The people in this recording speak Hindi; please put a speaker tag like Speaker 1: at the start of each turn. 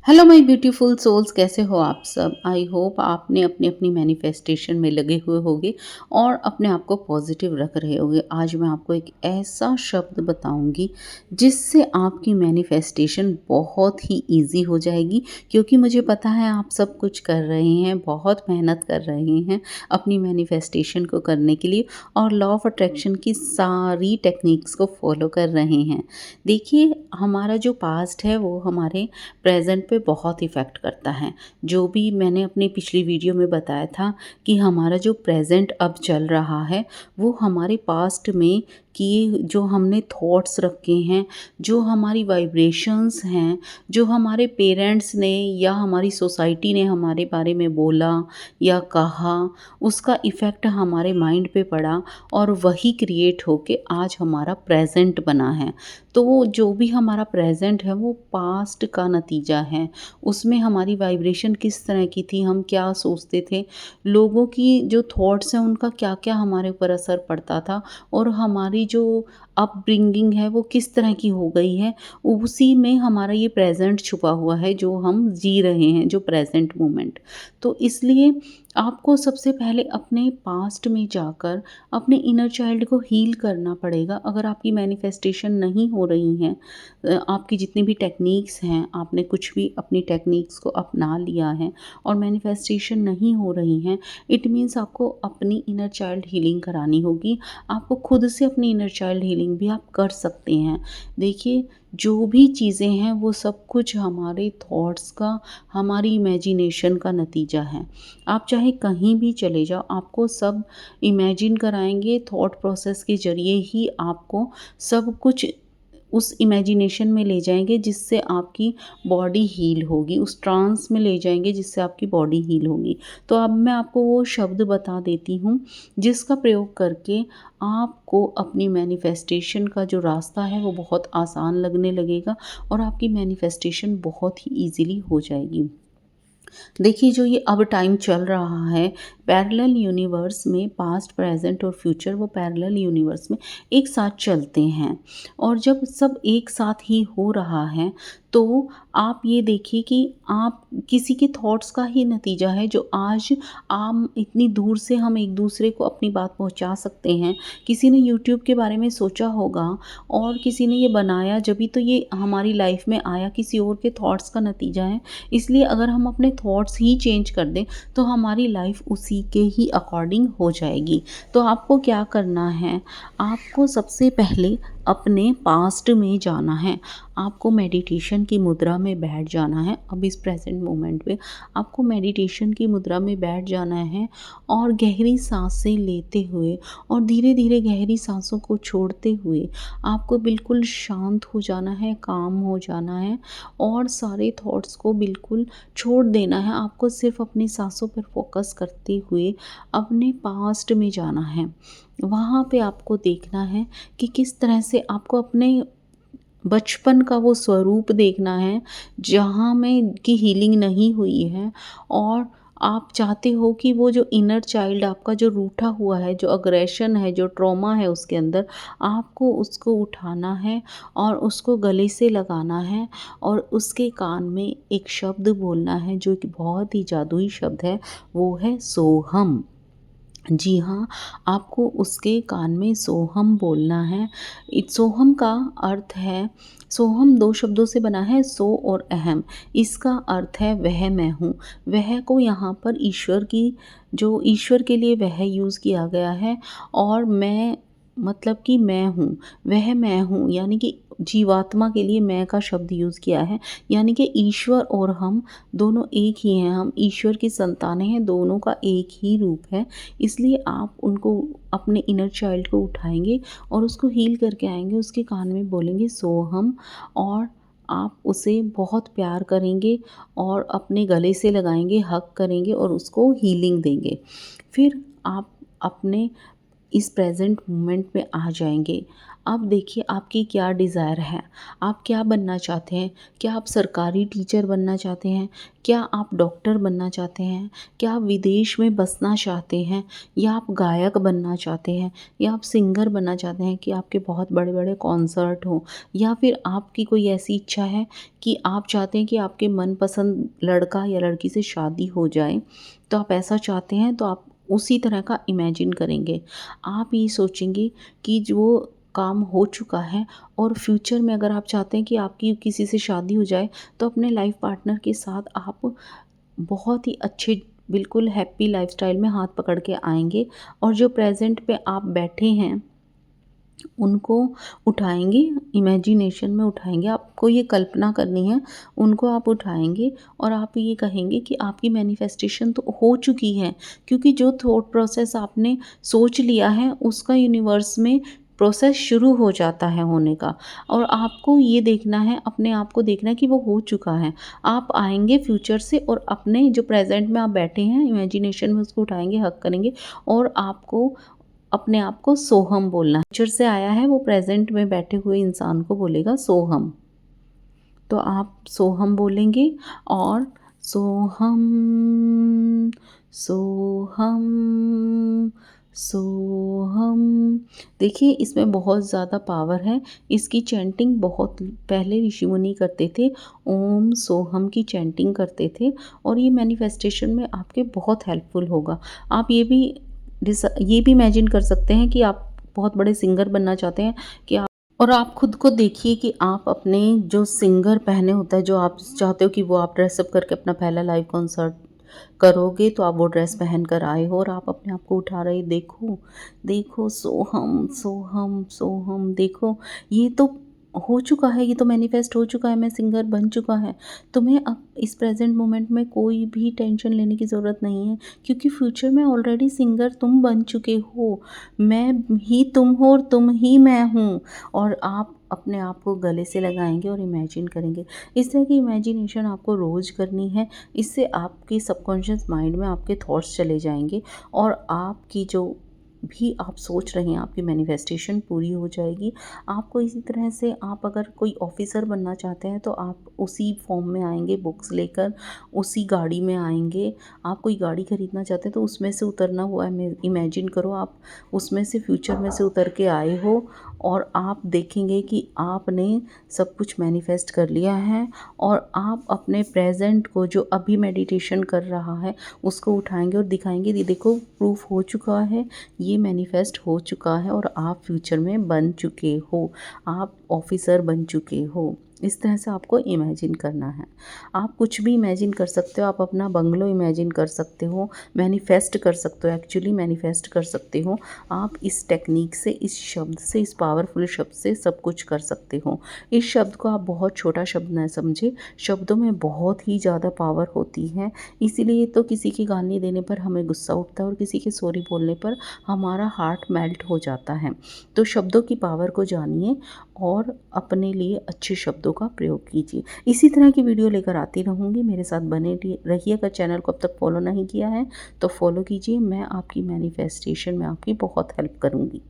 Speaker 1: हेलो माय ब्यूटीफुल सोल्स, कैसे हो आप सब। आई होप आपने अपनी अपनी मैनिफेस्टेशन में लगे हुए होंगे और अपने आप को पॉजिटिव रख रहे होंगे। आज मैं आपको एक ऐसा शब्द बताऊंगी जिससे आपकी मैनिफेस्टेशन बहुत ही इजी हो जाएगी, क्योंकि मुझे पता है आप सब कुछ कर रहे हैं, बहुत मेहनत कर रहे हैं अपनी मैनिफेस्टेशन को करने के लिए और लॉ ऑफ अट्रैक्शन की सारी टेक्निक्स को फॉलो कर रहे हैं। देखिए, हमारा जो पास्ट है वो हमारे प्रेजेंट पे बहुत इफ़ेक्ट करता है। जो भी मैंने अपनी पिछली वीडियो में बताया था कि हमारा जो प्रेजेंट अब चल रहा है वो हमारे पास्ट में किए जो हमने थॉट्स रखे हैं, जो हमारी वाइब्रेशंस हैं, जो हमारे पेरेंट्स ने या हमारी सोसाइटी ने हमारे बारे में बोला या कहा, उसका इफ़ेक्ट हमारे माइंड पे पड़ा और वही क्रिएट होके आज हमारा प्रेजेंट बना है। तो वो जो भी हमारा प्रेजेंट है वो पास्ट का नतीजा है। उसमें हमारी वाइब्रेशन किस तरह की थी, हम क्या सोचते थे, लोगों की जो थॉट्स हैं उनका क्या-क्या हमारे ऊपर असर पड़ता था और हमारी जो अपब्रिंगिंग है वो किस तरह की हो गई है, उसी में हमारा ये प्रेजेंट छुपा हुआ है जो हम जी रहे हैं, जो प्रेजेंट मोमेंट। तो इसलिए आपको सबसे पहले अपने पास्ट में जाकर अपने इनर चाइल्ड को हील करना पड़ेगा। अगर आपकी मैनिफेस्टेशन नहीं हो रही हैं, आपकी जितनी भी टेक्निक्स हैं, आपने कुछ भी अपनी टेक्निक्स को अपना लिया है और मैनिफेस्टेशन नहीं हो रही हैं, इट मीन्स आपको अपनी इनर चाइल्ड हीलिंग करानी होगी। आपको खुद से अपनी इनर चाइल्ड हीलिंग भी आप कर सकते हैं। देखिए, जो भी चीज़ें हैं वो सब कुछ हमारे थॉट्स का, हमारी इमेजिनेशन का नतीजा है। आप चाहे कहीं भी चले जाओ, आपको सब इमेजिन कराएँगे, थॉट प्रोसेस के ज़रिए ही आपको सब कुछ उस इमेजिनेशन में ले जाएँगे जिससे आपकी बॉडी हील होगी, उस ट्रांस में ले जाएँगे जिससे आपकी बॉडी हील होगी। तो अब मैं आपको वो शब्द बता देती हूँ जिसका प्रयोग करके आपको अपनी मैनिफेस्टेशन का जो रास्ता है वो बहुत आसान लगने लगेगा और आपकी मैनिफेस्टेशन बहुत ही ईज़िली हो जाएगी। देखिए, जो ये अब टाइम चल रहा है, पैरेलल यूनिवर्स में पास्ट, प्रेज़ेंट और फ्यूचर वो पैरेलल यूनिवर्स में एक साथ चलते हैं और जब सब एक साथ ही हो रहा है, तो आप ये देखिए कि आप किसी के थॉट्स का ही नतीजा है जो आज आम इतनी दूर से हम एक-दूसरे को अपनी बात पहुँचा सकते हैं। किसी ने यूट्यूब के बारे में सोचा होगा और किसी ने ये बनाया, जभी तो ये हमारी लाइफ़ में आया, किसी और के थॉट्स का नतीजा है। इसलिए अगर हम अपने थॉट्स ही चेंज कर दें तो हमारी लाइफ उसी के ही अकॉर्डिंग हो जाएगी। तो आपको क्या करना है, आपको सबसे पहले अपने पास्ट में जाना है। आपको मेडिटेशन की मुद्रा में बैठ जाना है। अब इस प्रेजेंट मोमेंट पे आपको मेडिटेशन की मुद्रा में बैठ जाना है और गहरी सांसें लेते हुए और धीरे धीरे गहरी सांसों को छोड़ते हुए आपको बिल्कुल शांत हो जाना है, काम हो जाना है और सारे थॉट्स को बिल्कुल छोड़ देना है। आपको सिर्फ अपनी सांसों पर फोकस करते हुए अपने पास्ट में जाना है। वहाँ पे आपको देखना है कि किस तरह से आपको अपने बचपन का वो स्वरूप देखना है जहाँ में की हीलिंग नहीं हुई है और आप चाहते हो कि वो जो इनर चाइल्ड आपका जो रूठा हुआ है, जो अग्रेशन है, जो ट्रॉमा है उसके अंदर, आपको उसको उठाना है और उसको गले से लगाना है और उसके कान में एक शब्द बोलना है जो कि बहुत ही जादुई शब्द है, वो है सोहम। जी हाँ, आपको उसके कान में सोहम बोलना है। सोहम का अर्थ है, सोहम 2 शब्दों से बना है, सो और अहम। इसका अर्थ है वह मैं हूँ। वह को यहाँ पर ईश्वर की, जो ईश्वर के लिए वह यूज़ किया गया है और मैं मतलब कि मैं हूँ, वह मैं हूँ, यानी कि जीवात्मा के लिए मैं का शब्द यूज़ किया है। यानी कि ईश्वर और हम दोनों एक ही हैं, हम ईश्वर की संतानें हैं, दोनों का एक ही रूप है। इसलिए आप उनको, अपने इनर चाइल्ड को उठाएँगे और उसको हील करके आएँगे, उसके कान में बोलेंगे सोहम और आप उसे बहुत प्यार करेंगे और अपने गले से लगाएँगे, हग करेंगे और उसको हीलिंग देंगे। फिर आप अपने इस प्रेज़ेंट मोमेंट में आ जाएँगे। आप देखिए आपकी क्या डिज़ायर है, आप क्या बनना चाहते हैं? क्या आप सरकारी टीचर बनना चाहते हैं? क्या आप डॉक्टर बनना चाहते हैं? क्या आप विदेश में बसना चाहते हैं? या आप गायक बनना चाहते हैं? या आप सिंगर बनना चाहते हैं कि आपके बहुत बड़े-बड़े कॉन्सर्ट हों? या फिर आपकी कोई ऐसी इच्छा है कि आप चाहते हैं कि आपके मनपसंद लड़का या लड़की से शादी हो जाए, तो आप ऐसा चाहते हैं तो आप उसी तरह का इमेजिन करेंगे। आप ये सोचेंगे कि जो काम हो चुका है और फ्यूचर में अगर आप चाहते हैं कि आपकी किसी से शादी हो जाए, तो अपने लाइफ पार्टनर के साथ आप बहुत ही अच्छे बिल्कुल हैप्पी लाइफ़स्टाइल में हाथ पकड़ के आएँगे और जो प्रेज़ेंट पे आप बैठे हैं उनको उठाएँगे, इमेजिनेशन में उठाएँगे, आपको ये कल्पना करनी है, उनको आप उठाएँगे और आप ये कहेंगे कि आपकी मैनिफेस्टेशन तो हो चुकी है, क्योंकि जो थॉट प्रोसेस आपने सोच लिया है, उसका यूनिवर्स में प्रोसेस शुरू हो जाता है होने का और आपको ये देखना है, अपने आप को देखना है कि वो हो चुका है। आप आएँगे फ्यूचर से और अपने जो प्रेज़ेंट में आप बैठे हैं, इमेजिनेशन में उसको उठाएँगे, हग करेंगे और आपको अपने आप को सोहम बोलना है। फ्यूचर से आया है वो प्रेज़ेंट में बैठे हुए इंसान को बोलेगा सोहम। तो आप सोहम बोलेंगे और सोहम, सोहम, सोहम। देखिए इसमें बहुत ज़्यादा पावर है। इसकी चैंटिंग बहुत पहले ऋषि मुनि करते थे। ओम सोहम की चैंटिंग करते थे और ये मैनिफेस्टेशन में आपके बहुत हेल्पफुल होगा। आप ये भी इमेजिन कर सकते हैं कि आप बहुत बड़े सिंगर बनना चाहते हैं कि आप और आप खुद को देखिए कि आप अपने जो सिंगर पहने होता है, जो आप चाहते हो कि वो आप ड्रेसअप करके अपना पहला लाइव कॉन्सर्ट करोगे, तो आप वो ड्रेस पहन कर आए हो और आप अपने आप को उठा रहे देखो, देखो सोहम, सोहम, सोहम देखो, ये तो हो चुका है, ये तो मैनिफेस्ट हो चुका है, मैं सिंगर बन चुका है। तुम्हें अब इस प्रेज़ेंट मोमेंट में कोई भी टेंशन लेने की ज़रूरत नहीं है, क्योंकि फ्यूचर में ऑलरेडी सिंगर तुम बन चुके हो। मैं ही तुम हो और तुम ही मैं हूँ और आप अपने आप को गले से लगाएँगे और इमेजिन करेंगे। इस तरह की इमेजिनेशन आपको रोज़ करनी है। इससे आपके सबकॉन्शियस माइंड में आपके थॉट्स चले जाएँगे और आपकी जो भी आप सोच रहे हैं आपकी मैनिफेस्टेशन पूरी हो जाएगी। आपको इसी तरह से आप अगर कोई ऑफ़िसर बनना चाहते हैं तो आप उसी फॉर्म में आएँगे बुक्स लेकर, उसी गाड़ी में आएँगे। आप कोई गाड़ी खरीदना चाहते हैं तो उसमें से उतरना हुआ इमेजिन करो आप उसमें से फ्यूचर में से उतर के आए हो और आप देखेंगे कि आपने सब कुछ मैनिफेस्ट कर लिया है और आप अपने प्रेज़ेंट को जो अभी मेडिटेशन कर रहा है उसको उठाएँगे और दिखाएँगे ये देखो प्रूफ़ हो चुका है, ये मैनिफेस्ट हो चुका है और आप फ्यूचर में बन चुके हो, आप ऑफ़िसर बन चुके हो। इस तरह से आपको इमेजिन करना है। आप कुछ भी इमेजिन कर सकते हो, आप अपना बंगलो इमेजिन कर सकते हो, मैनिफेस्ट कर सकते हो, एक्चुअली मैनिफेस्ट कर सकते हो। आप इस टेक्नीक से, इस शब्द से, इस पावरफुल शब्द से सब कुछ कर सकते हो। इस शब्द को आप बहुत छोटा शब्द ना समझें, शब्दों में बहुत ही ज़्यादा पावर होती है। इसीलिए तो किसी की गाली देने पर हमें गुस्सा उठता है और किसी के सॉरी बोलने पर हमारा हार्ट मेल्ट हो जाता है। तो शब्दों की पावर को जानिए और अपने लिए अच्छे शब्दों का प्रयोग कीजिए। इसी तरह की वीडियो लेकर आती रहूँगी, मेरे साथ बने रहिए। अगर चैनल को अब तक फॉलो नहीं किया है तो फॉलो कीजिए। मैं आपकी मैनिफेस्टेशन में आपकी बहुत हेल्प करूँगी।